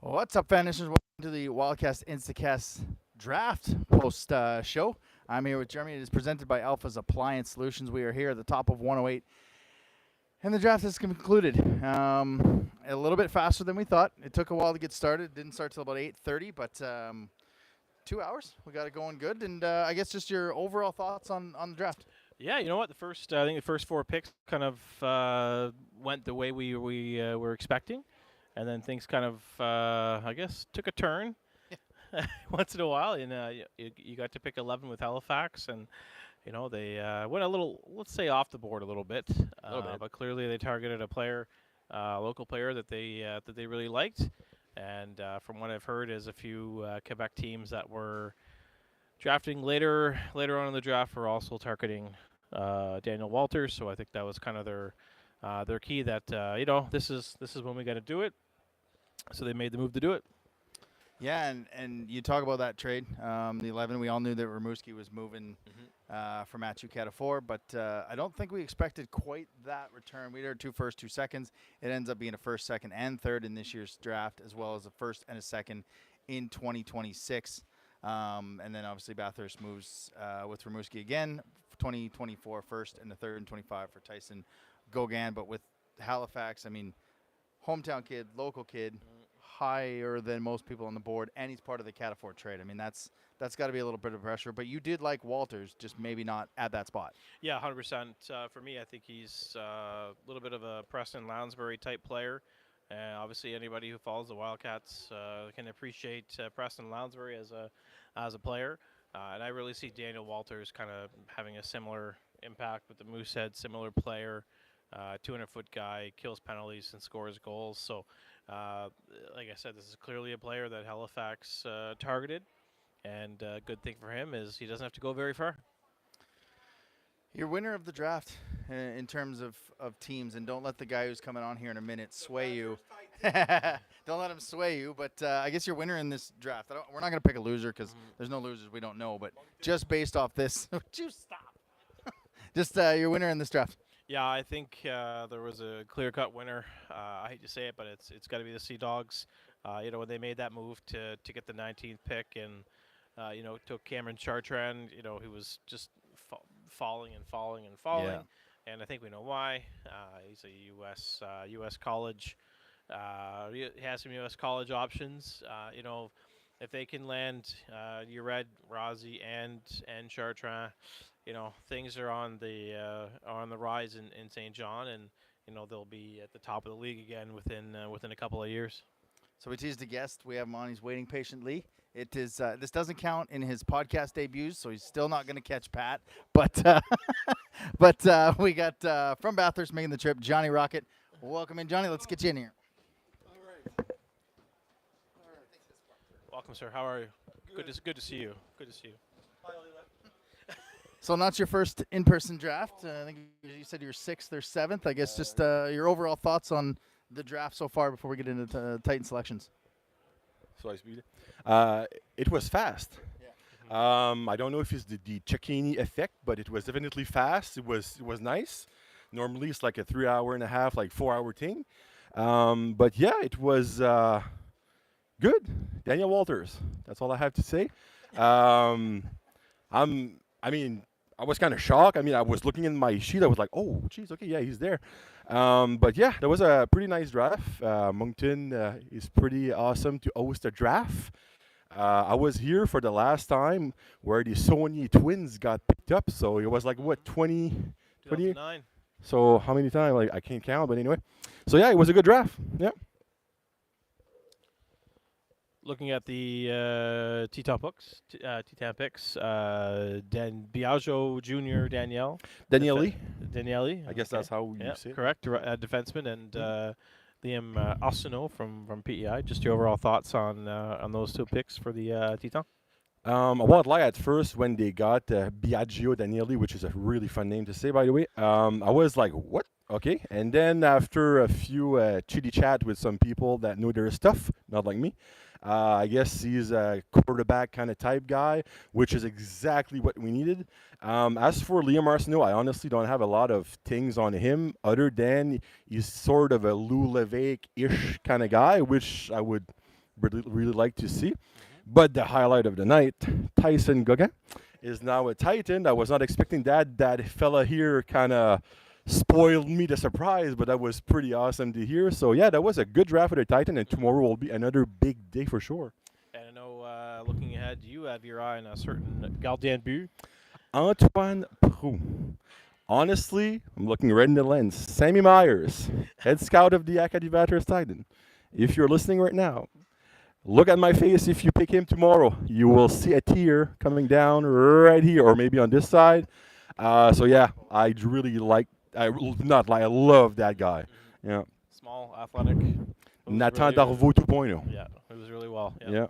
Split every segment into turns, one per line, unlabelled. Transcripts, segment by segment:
What's up, fan listeners? Welcome to the Wildcast Instacast Draft Post Show. I'm here with Jeremy. It is presented by Appliance. We are here at the top of 108, and the draft has concluded. A little bit faster than we thought. It took a while to get started. It didn't start till about 8:30, but 2 hours. We got it going good. And I guess just your overall thoughts on the draft.
Yeah, you know what? I think the first four picks kind of went the way we were expecting, and then things kind of, I guess, took a turn once in a while. And you got to pick 11 with Halifax, and they went a little, let's say, off the board a little bit. But clearly they targeted a player, local player that they really liked. And from what I've heard, is a few Quebec teams that were drafting later on in the draft were also targeting Daniel Walters. So I think that was kind of their key that this is when we got to do it. So they made the move to do it.
Yeah, and you talk about that trade, the 11. We all knew that Rimouski was moving from Matthew Catafor, but I don't think we expected quite that return. We had 2 firsts, 2 seconds. It ends up being a first, second, and third in this year's draft, as well as a first and a second in 2026. And then obviously Bathurst moves with Rimouski again, 2024 first and the third and 25 for Tyson Gauguin. But with Halifax, I mean, hometown kid, local kid, higher than most people on the board, and he's part of the Catafor trade. I mean, that's got to be a little bit of pressure. But you did like Walters, just maybe not at that spot.
Yeah, 100%. For me, I think he's a little bit of a Preston Lounsbury type player. Obviously, anybody who follows the Wildcats can appreciate Preston Lounsbury as a player. And I really see Daniel Walters kind of having a similar impact with the Moosehead, similar player, 200-foot guy, kills penalties and scores goals. So, like I said, this is clearly a player that Halifax targeted. And a good thing for him is he doesn't have to go very far.
Your winner of the draft in terms of teams, and don't let the guy who's coming on here in a minute sway you. Don't let him sway you, but I guess your winner in this draft. We're not going to pick a loser because there's no losers we don't know, but just based off this. Would you stop? Just your winner in this draft.
Yeah, I think there was a clear-cut winner. I hate to say it, but it's got to be the Sea Dogs. When they made that move to get the 19th pick and, took Cameron Chartrand, he was just falling.
Yeah.
And I think we know why. He's a U.S. college. He has some U.S. college options. If they can land Ured, Razi, and Chartrand, things are on the rise in St. John, and they'll be at the top of the league again within a couple of years.
So we teased a guest. We have him on. He's waiting patiently. It is this doesn't count in his podcast debuts, so he's still not going to catch Pat. But we got from Bathurst making the trip, Johnny Rocket. Welcome in, Johnny. Let's get you in here.
All right.
Welcome, sir. How are you? Good to see you. Good to see you.
So not your first in-person draft. I think you said you're 6th or 7th. I guess just your overall thoughts on the draft so far before we get into Titan selections.
So I speed. It was fast.
Yeah.
I don't know if it's the Cecchini effect, but it was definitely fast. It was nice. Normally it's like a 3.5 hour, like 4-hour thing. But yeah, it was good. Daniel Walters. That's all I have to say. I was kind of shocked. I mean, I was looking in my sheet. I was like, oh, geez, okay, yeah, he's there. But yeah, that was a pretty nice draft. Moncton is pretty awesome to host a draft. I was here for the last time where the Sony twins got picked up. So it was like, what, 20?
2009.
So how many times? Like, I can't count, but anyway. So yeah, it was a good draft. Yeah.
Looking at the T-top picks, Dan Biagio Jr. Daniele.
I guess that's how you say it.
Correct. Defenseman, and Liam Osino from PEI. Just your overall thoughts on those 2 picks for the T-top?
I won't lie, at first when they got Biagio Daniele, which is a really fun name to say, by the way, I was like, what? Okay. And then after a few chitty chat with some people that know their stuff, not like me, I guess he's a quarterback kind of type guy, which is exactly what we needed. As for Liam Arsenault, I honestly don't have a lot of things on him other than he's sort of a Lou Levesque-ish kind of guy, which I would really like to see. But the highlight of the night, Tyson Gauguin, is now a Titan. I was not expecting that. That fella here kind of spoiled me the surprise, but that was pretty awesome to hear. So yeah, that was a good draft for the Titan, and tomorrow will be another big day for sure.
And I know, looking ahead, you have your eye on a certain gardien but.
Antoine Proux. Honestly, I'm looking right in the lens. Sammy Myers, head scout of the Acadie Batters Titan. If you're listening right now, look at my face. If you pick him tomorrow, you will see a tear coming down right here, or maybe on this side. So yeah, I really like. I love that guy. Yeah,
Small, athletic.
Nathan Darvaux 2.0.
Yeah, it was really well.
Yeah.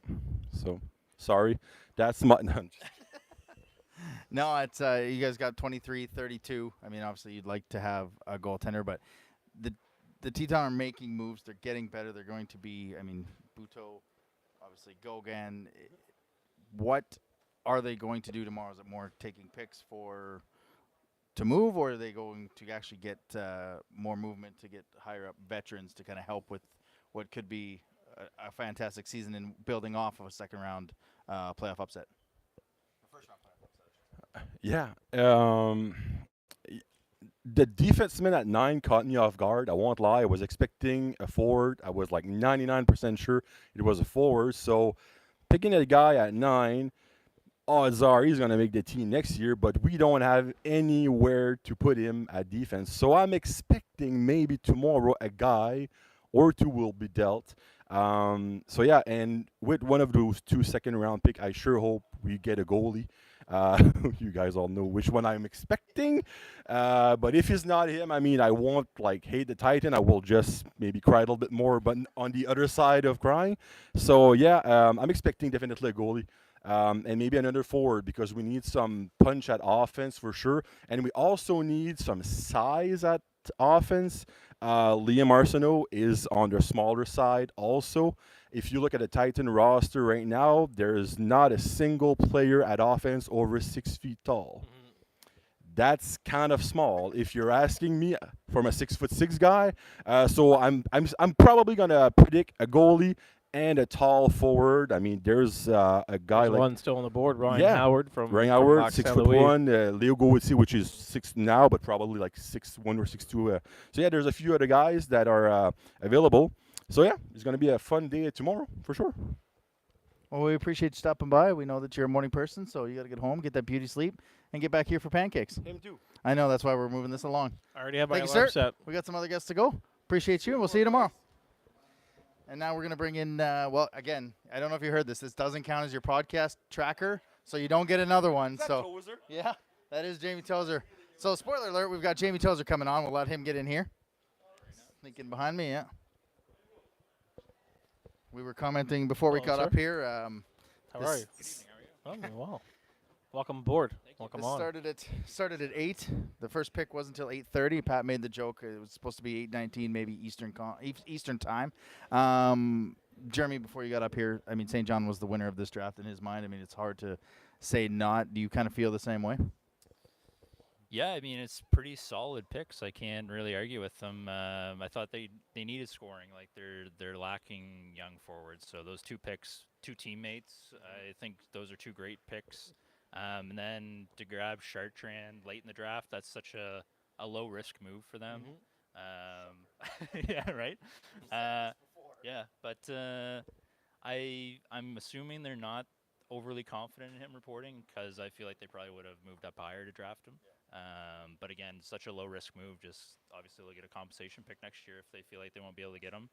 So sorry, that's my. No, I'm just-
No, it's you guys got 23-32. I mean, obviously you'd like to have a goaltender, but the Tetons are making moves. They're getting better. They're going to be. I mean, Buteau, obviously Gauguin. What are they going to do tomorrow? Is it more taking picks to move, or are they going to actually get more movement to get higher up veterans to kind of help with what could be a fantastic season and building off of a second round playoff upset?
Yeah. The defenseman at 9 caught me off guard. I won't lie. I was expecting a forward. I was like 99% sure it was a forward. So picking a guy at 9, odds are he's going to make the team next year, but we don't have anywhere to put him at defense. So I'm expecting maybe tomorrow a guy or two will be dealt. So yeah, and with one of those 2 second round pick, I sure hope we get a goalie. You guys all know which one I'm expecting. But if it's not him, I mean, I won't like hate the Titan. I will just maybe cry a little bit more, but on the other side of crying. So yeah, I'm expecting definitely a goalie. And maybe another forward because we need some punch at offense for sure. And we also need some size at offense. Liam Arsenault is on the smaller side also. If you look at the Titan roster right now, there is not a single player at offense over 6 feet tall. That's kind of small if you're asking me from a 6'6" guy. So I'm probably gonna predict a goalie and a tall forward. I mean, there's a guy
There's
like
one still on the board, Ryan Howard from
Ryan Howard,
Fox
6'1". Leo Goetze, which is 6 now, but probably like 6'1" or 6'2". So yeah, there's a few other guys that are available. So yeah, it's gonna be a fun day tomorrow for sure.
Well, we appreciate you stopping by. We know that you're a morning person, so you got to get home, get that beauty sleep, and get back here for pancakes.
Him too.
I know, that's why we're moving this along.
I already have my
Thank you,
alarm
sir.
set.
We got some other guests to go. Appreciate you, and we'll see you tomorrow. And now we're going to bring in, well, again, I don't know if you heard this. This doesn't count as your podcast tracker, so you don't get another one.
Tozer?
Yeah, that is Jamie Tozer. So spoiler alert, we've got Jamie Tozer coming on. We'll let him get in here. Sneaking behind me, yeah. We were commenting before we got
sir.
up here.
How are you? Oh, wow. Welcome aboard. Welcome
This
on.
started at 8. The first pick wasn't until 8:30. Pat made the joke. It was supposed to be 8:19, maybe Eastern time. Jeremy, before you got up here, I mean, St. John was the winner of this draft in his mind. I mean, it's hard to say not. Do you kind of feel the same way?
Yeah, I mean, it's pretty solid picks. I can't really argue with them. I thought they needed scoring. Like they're lacking young forwards. So those 2 picks, 2 teammates, I think those are 2 great picks. And then to grab Chartrand late in the draft, that's such a low risk move for them. Yeah, right. Yeah, but I'm assuming they're not overly confident in him reporting because I feel like they probably would have moved up higher to draft him. But again, such a low risk move. Just obviously they'll get a compensation pick next year if they feel like they won't be able to get him.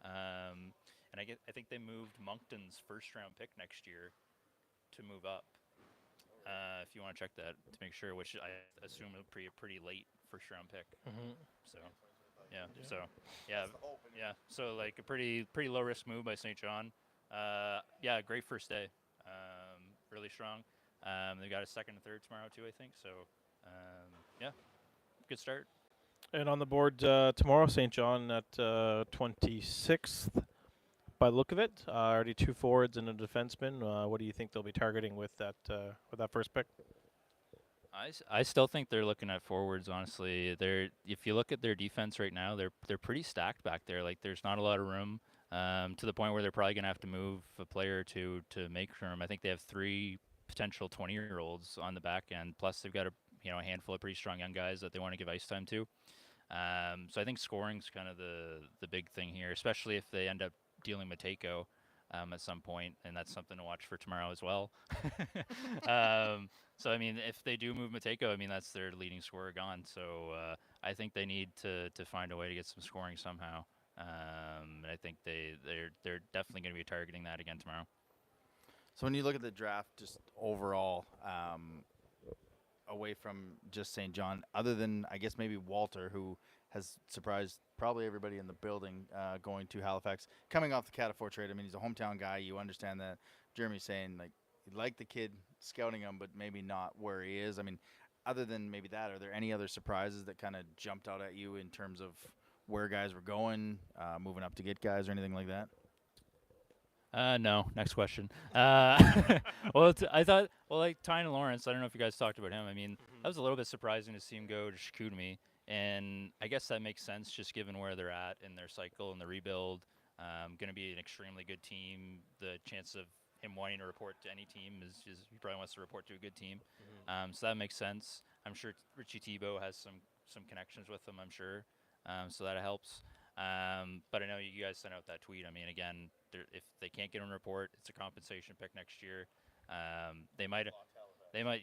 And I think they moved Moncton's first round pick next year to move up. If you want to check that to make sure, which I assume will be a pretty late first round pick. So yeah. So like a pretty low risk move by St. John. Yeah, great first day. Really strong. They got a second and third tomorrow too, I think. So yeah, good start.
And on the board tomorrow, St. John at 26th. By the look of it, already 2 forwards and a defenseman. What do you think they'll be targeting with that first pick?
I still think they're looking at forwards. Honestly, if you look at their defense right now, they're pretty stacked back there. Like there's not a lot of room. to the point where they're probably going to have to move a player or two to make room. I think they have 3 potential 20-year-olds on the back end. Plus, they've got a handful of pretty strong young guys that they want to give ice time to. So I think scoring's kind of the big thing here, especially if they end up dealing Matejko at some point, and that's something to watch for tomorrow as well. So I mean, if they do move Matejko, I mean that's their leading scorer gone. So I think they need to find a way to get some scoring somehow. And I think they're definitely going to be targeting that again tomorrow.
So when you look at the draft, just overall, away from just St. John, other than I guess maybe Walter, who has surprised probably everybody in the building going to Halifax, coming off the Cat 4 trade. I mean, he's a hometown guy. You understand that. Jeremy's saying like you like the kid, scouting him, but maybe not where he is. I mean, other than maybe that, are there any other surprises that kind of jumped out at you in terms of where guys were going, moving up to get guys or anything like that?
No. Next question. I thought, like Tynan Lawrence, I don't know if you guys talked about him. I mean, that was a little bit surprising to see him go to Chicoutimi, and I guess that makes sense just given where they're at in their cycle and the rebuild. Going to be an extremely good team. The chance of him wanting to report to any team is he probably wants to report to a good team. So that makes sense. I'm sure Richie Thibault has some connections with them, I'm sure. So that helps. But I know you guys sent out that tweet. I mean, again, if they can't get him a report, it's a compensation pick next year. They might,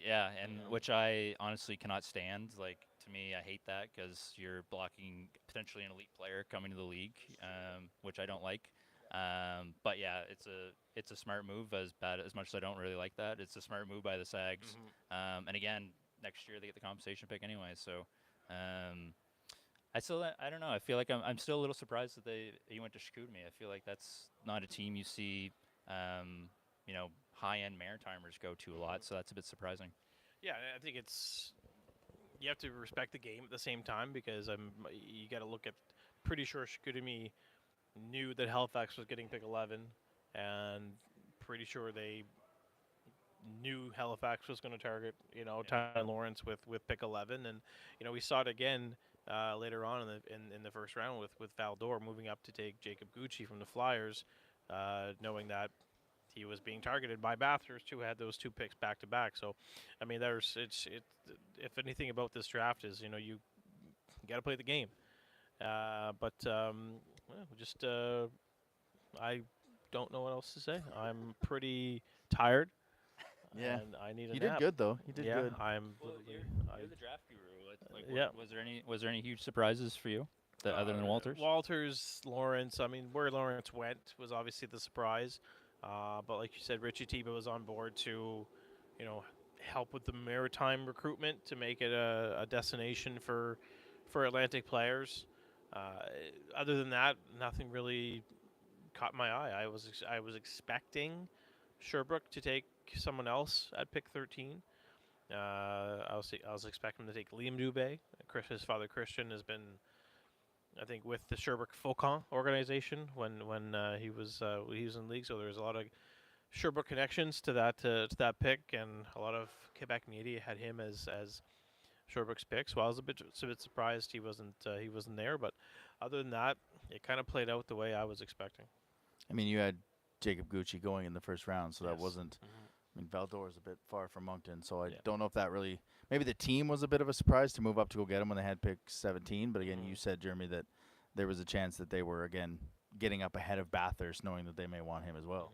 yeah, and which I honestly cannot stand. Like, to me, I hate that because you're blocking potentially an elite player coming to the league, which I don't like. But yeah, it's a smart move. As much as I don't really like that, it's a smart move by the Sags. And again, next year they get the compensation pick anyway. So. I don't know. I feel like I'm still a little surprised that he went to Chicoutimi. I feel like that's not a team you see, high-end Maritimers go to a lot. So that's a bit surprising.
Yeah, I think you have to respect the game at the same time because you got to look at. Pretty sure Chicoutimi knew that Halifax was getting pick 11, and pretty sure they knew Halifax was going to target Tynan Lawrence with pick 11, and we saw it again. Later on in the first round with Valdor moving up to take Jacob Gucci from the Flyers, knowing that he was being targeted by Bathurst, who had those 2 picks back to back. So, I mean, if anything about this draft is you got to play the game, I don't know what else to say. I'm pretty tired.
Yeah,
and I need a
you
nap.
did good though. You did good.
You're the draft guru. Was there any huge surprises for you other than Walters?
Walters, Lawrence. I mean, where Lawrence went was obviously the surprise. But like you said, Richie Thibault was on board to, help with the maritime recruitment to make it a destination for Atlantic players. Other than that, nothing really caught my eye. I was expecting Sherbrooke to take someone else at pick 13. I was expecting to take Liam Dubé. His father Christian has been, I think, with the Sherbrooke Faucon organization when he was in league. So there's a lot of Sherbrooke connections to that pick, and a lot of Quebec media had him as Sherbrooke's pick. So I was a bit surprised he wasn't there. But other than that, it kind of played out the way I was expecting.
I mean, you had Jacob Gucci going in the first round, so that wasn't. I mean, Valdor is a bit far from Moncton, so I don't know if that really. Maybe the team was a bit of a surprise to move up to go get him when they had pick 17. But again, you said, Jeremy, that there was a chance that they were again getting up ahead of Bathurst, knowing that they may want him as well.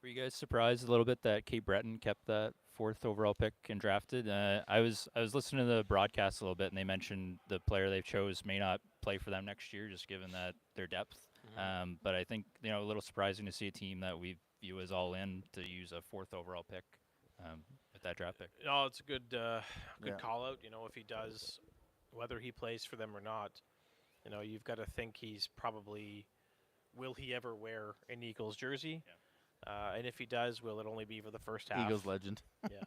Were you guys surprised a little bit that Cape Breton kept that 4th overall pick and drafted? I was listening to the broadcast a little bit, and they mentioned the player they chose may not play for them next year, just given that their depth. But I think a little surprising to see a team that we view as all in to use a 4th overall pick with that draft pick.
No, it's a good call out. If he does, whether he plays for them or not, you've got to think he's probably. Will he ever wear an Eagles jersey? Yeah. And if he does, will it only be for the first half?
Eagles legend.
Yeah.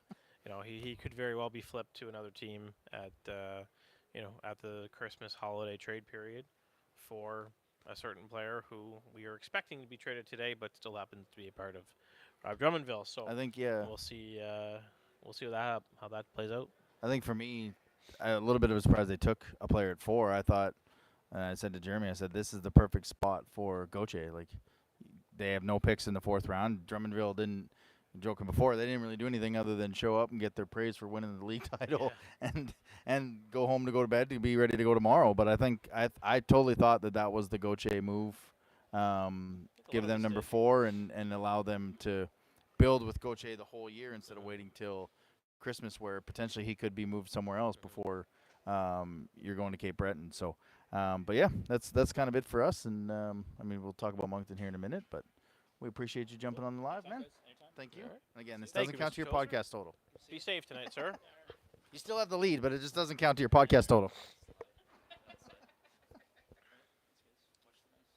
He could very well be flipped to another team at the Christmas holiday trade period for a certain player who we are expecting to be traded today, but still happens to be a part of Drummondville. So
I think
we'll see how that plays out.
I think for me, a little bit of a surprise they took a player at 4. I thought And I said to Jeremy, I said, this is the perfect spot for Gauthier. Like, they have no picks in the 4th round. Drummondville didn't, joking before, they didn't really do anything other than show up and get their praise for winning the league title and go home to go to bed to be ready to go tomorrow. But I think I totally thought that was the Gauthier move. Give them number 4 and allow them to build with Gauthier the whole year instead of waiting till Christmas, where potentially he could be moved somewhere else before you're going to Cape Breton. So, but yeah, that's kind of it for us. And I mean, we'll talk about Moncton here in a minute, but we appreciate you jumping on the live, man. Thank you.
All right.
And again, this
Thank
doesn't
you,
count
Mr.
to your
Tozer.
podcast total.
Be safe tonight, sir.
You still have the lead, but it just doesn't count to your podcast total.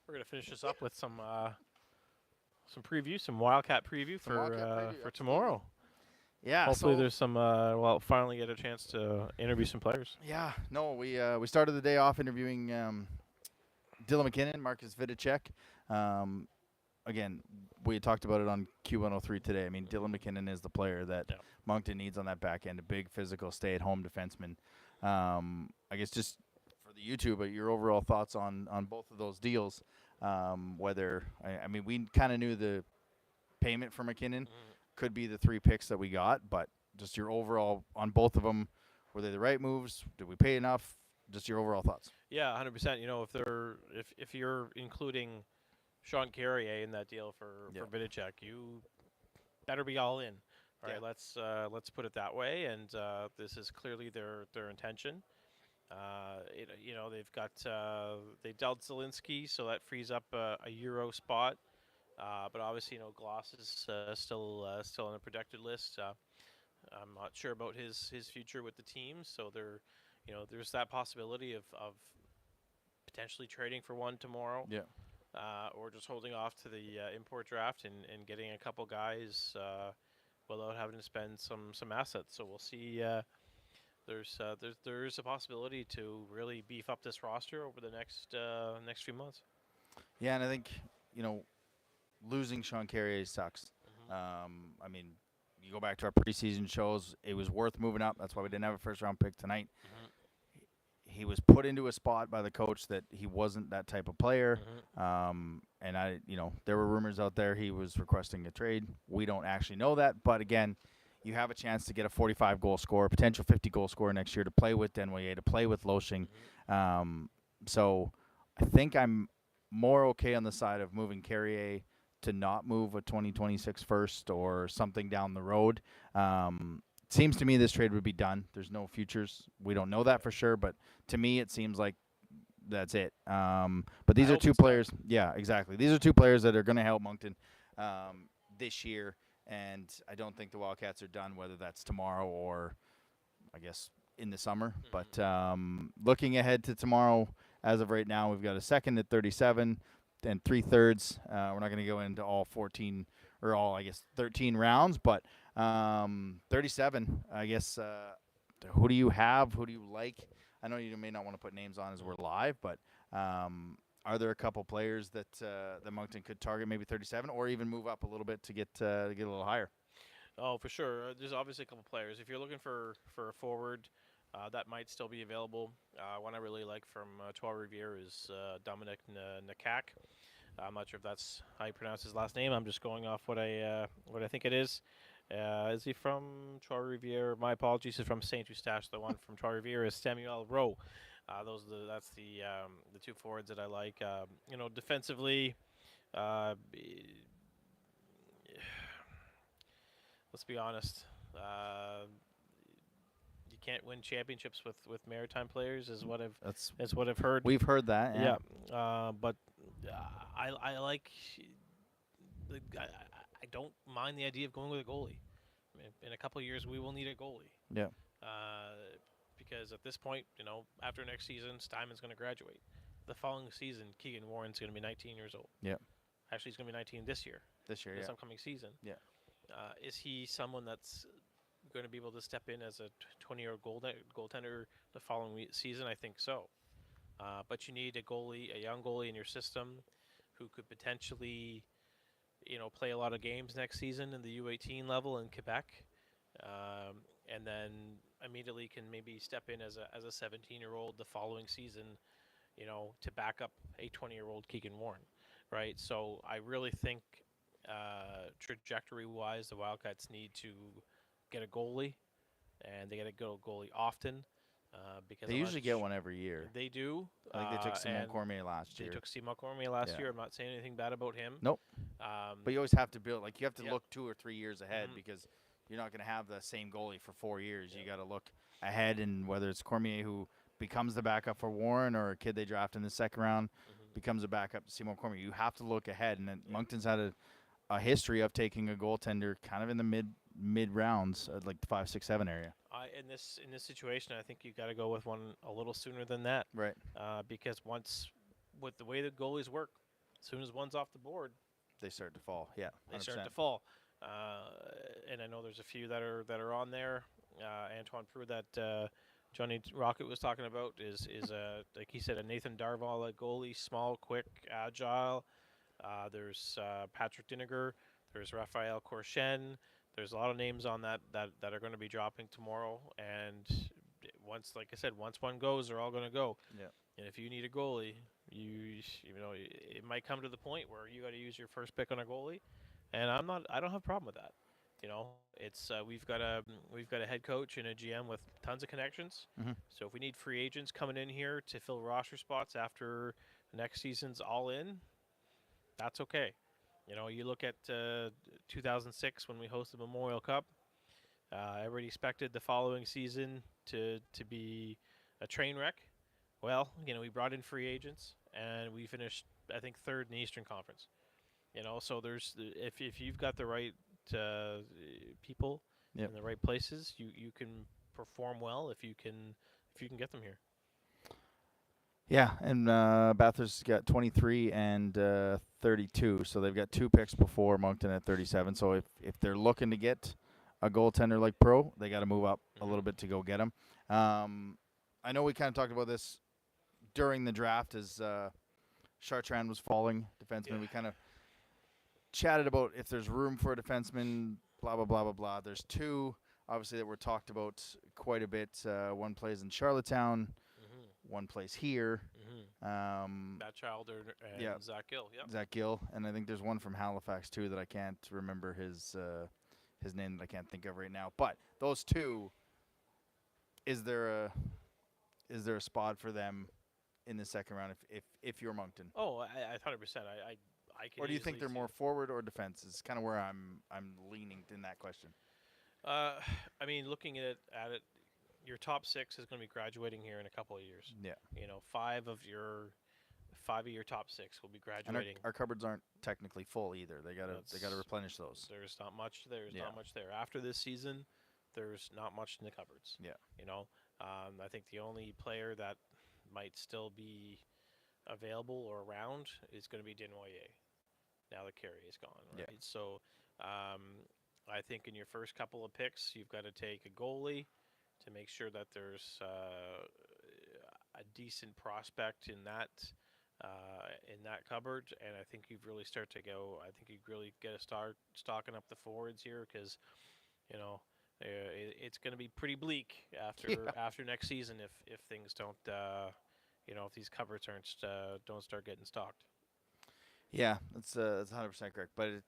We're gonna finish this up with some preview, some Wildcat preview
Some
for
Wildcat preview,
for
absolutely.
tomorrow.
Yeah.
Hopefully,
so
there's some. Finally get a chance to interview some players.
Yeah, no, we started the day off interviewing Dylan McKinnon, Marcus Vidicek. Again, we talked about it on Q103 today. I mean, Dylan McKinnon is the player that Moncton needs on that back end, a big physical, stay-at-home defenseman. I guess just for the YouTube, your overall thoughts on both of those deals, whether, I mean, we kind of knew the payment for McKinnon could be the 3 picks that we got, but just your overall on both of them, were they the right moves? Did we pay enough? Just your overall thoughts.
Yeah, 100%. You know, if you're including Sean Carrier in that deal for Vidicek, you better be all in. All right, let's put it that way. And this is clearly their intention. You know, they've got they dealt Zielinski, so that frees up a Euro spot. But obviously, you know, Gloss is still on a protected list. I'm not sure about his future with the team, so there's that possibility of potentially trading for one tomorrow.
Yeah.
Or just holding off to the import draft and getting a couple guys without having to spend some assets. So we'll see. There's a possibility to really beef up this roster over the next few months.
Yeah, and I think, you know, losing Sean Carrier sucks. I mean, you go back to our preseason shows, it was worth moving up. That's why we didn't have a first-round pick tonight. He was put into a spot by the coach that he wasn't that type of player. And there were rumors out there he was requesting a trade. We don't actually know that. But again, you have a chance to get a 45-goal scorer, potential 50-goal scorer next year to play with Denway, to play with Loshing. So I think I'm more okay on the side of moving Carrier to not move a 2026 first or something down the road. Seems to me this trade would be done. There's no futures. We don't know that for sure, but to me it seems like that's it. But these are 2 players. Yeah, exactly. These are 2 players that are going to help Moncton this year, and I don't think the Wildcats are done, whether that's tomorrow or I guess in the summer. But looking ahead to tomorrow, as of right now, we've got a second at 37 and 3/3. We're not going to go into all 14 or all, I guess, 13 rounds, but 37, I guess. Who do you have? Who do you like? I know you may not want to put names on as we're live, but are there a couple players that Moncton could target, maybe 37, or even move up a little bit to get a little higher?
Oh, for sure. There's obviously a couple players. If you're looking for a forward, that might still be available. One I really like from Trois-Rivières is Dominic Nakak. I'm not sure if that's how you pronounce his last name. I'm just going off what I think it is. Is he from Trois-Rivières? My apologies. He's from Saint Eustache. The one from Trois-Rivières is Samuel Rowe. That's the 2 forwards that I like. You know, defensively, let's be honest. You can't win championships with maritime players, is what I've heard.
We've heard that. Yeah.
But I like. I don't mind the idea of going with a goalie. I mean, in a couple of years, we will need a goalie.
Yeah.
Because at this point, you know, after next season, Steinman's going to graduate. The following season, Keegan Warren's going to be 19 years old.
Yeah.
Actually, he's going to be 19 this year.
This
upcoming season.
Yeah.
Is he someone that's going to be able to step in as a 20-year goaltender the following season? I think so. But you need a young goalie in your system who could potentially, you know, play a lot of games next season in the U18 level in Quebec, and then immediately can maybe step in as a 17-year-old the following season to back up a 20-year-old Keegan Warren, right? So I really think trajectory-wise, the Wildcats need to get a goalie, and they got to go goalie often because
They usually get one every year.
They do.
I think they took Simon
and
Cormier last
They
year.
took Simon Cormier last
Yeah.
year. I'm not saying anything bad about him.
Nope.
Um,
But you always have to build. Like, you have to
Yep.
look 2 or 3 years ahead
Mhm.
because you're not going to have the same goalie for 4 years. You got to look ahead, and whether it's Cormier who becomes the backup for Warren or a kid they draft in the second round becomes a backup to Simon Cormier, you have to look ahead. And then Moncton's had a history of taking a goaltender kind of in the mid rounds, like the 5, 6, 7 area.
in this situation, I think you got to go with one a little sooner than that.
Right.
Because with the way the goalies work, as soon as one's off the board,
They start to fall. Yeah.
they
100%.
start to fall. And I know there's a few that are on there. Antoine Prue that Johnny Rocket was talking about is like he said, a Nathan Darval at goalie, small, quick, agile. There's Patrick Diniger. There's Raphael Corchen. There's a lot of names on that are going to be dropping tomorrow. And like I said, once one goes, they're all going to go.
Yeah.
And if you need a goalie, it might come to the point where you got to use your first pick on a goalie. And I don't have a problem with that. It's we've got a head coach and a GM with tons of connections.
Mhm.
So if we need free agents coming in here to fill roster spots after next season's all in, that's okay. You look at 2006 when we hosted Memorial Cup. Everybody expected the following season to be a train wreck. Well, we brought in free agents and we finished, I think, third in the Eastern Conference. So there's if you've got the right people
Yep.
in the right places, you can perform well if you can get them here.
Yeah, and Bathurst got 23 and 32, so they've got 2 picks before Moncton at 37. So if they're looking to get a goaltender like Pro, they got to move up a little bit to go get him. I know we kind of talked about this during the draft as Chartrand was falling defenseman.
Yeah.
We kind of chatted about if there's room for a defenseman, blah, blah, blah, blah, blah. There's 2, obviously, that were talked about quite a bit. One plays in Charlottetown. One plays here.
Matt Childer and
yeah.
Zach Gill. Yep.
Zach Gill, and I think there's one from Halifax too that I can't remember his name that I can't think of right now. But those 2, is there a spot for them in the second round if you're Moncton?
Oh, I 100%. I can.
Or do you think
easily
they're
see
more forward or defense? Is kind of where I'm leaning in that question.
I mean, looking at it, your top 6 is going to be graduating here in a couple of years.
Yeah.
5 of your top 6 will be
And
graduating.
our cupboards aren't technically full either. They gotta replenish those.
There's not much. There's
Yeah.
not much there. After this season, there's not much in the cupboards.
Yeah.
I think the only player that might still be available or around is going to be Desnoyers. Now that Carey is gone, right?
Yeah.
So, I think in your first couple of picks, you've got to take a goalie to make sure that there's a decent prospect in that cupboard, and I think you've really start to go. I think you really get to start stocking up the forwards here because, it's going to be pretty bleak after next season if things don't, if these cupboards don't start getting stocked.
Yeah, that's 100% correct. But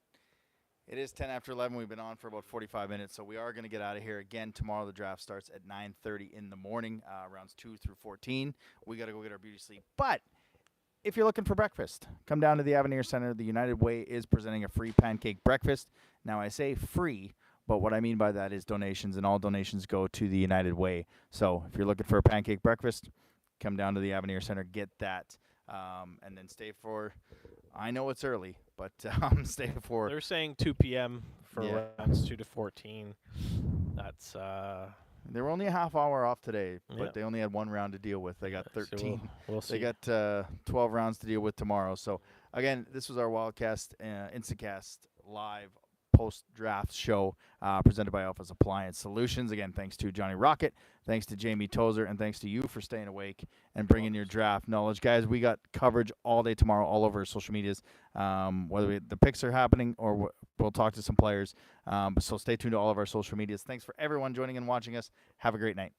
it is 10 after 11. We've been on for about 45 minutes, so we are going to get out of here. Again, tomorrow the draft starts at 9:30 in the morning, rounds 2 through 14. We got to go get our beauty sleep. But if you're looking for breakfast, come down to the Avenir Center. The United Way is presenting a free pancake breakfast. Now, I say free, but what I mean by that is donations, and all donations go to the United Way. So if you're looking for a pancake breakfast, come down to the Avenir Center, get that, and then stay for, I know it's early, but stay for.
They're saying 2 p.m. for
Yeah.
rounds 2 to 14. That's
They were only a half hour off today, but
Yeah.
they only had 1 round to deal with. They got 13.
So we'll see.
They got 12 rounds to deal with tomorrow. So, again, this was our Wildcast Instacast live post-draft show presented by Appliance Solutions. Again, thanks to Johnny Rocket, thanks to Jamie Tozer, and thanks to you for staying awake and bringing your draft knowledge. Guys, we got coverage all day tomorrow all over social medias, whether the picks are happening or we'll talk to some players. So stay tuned to all of our social medias. Thanks for everyone joining and watching us. Have a great night.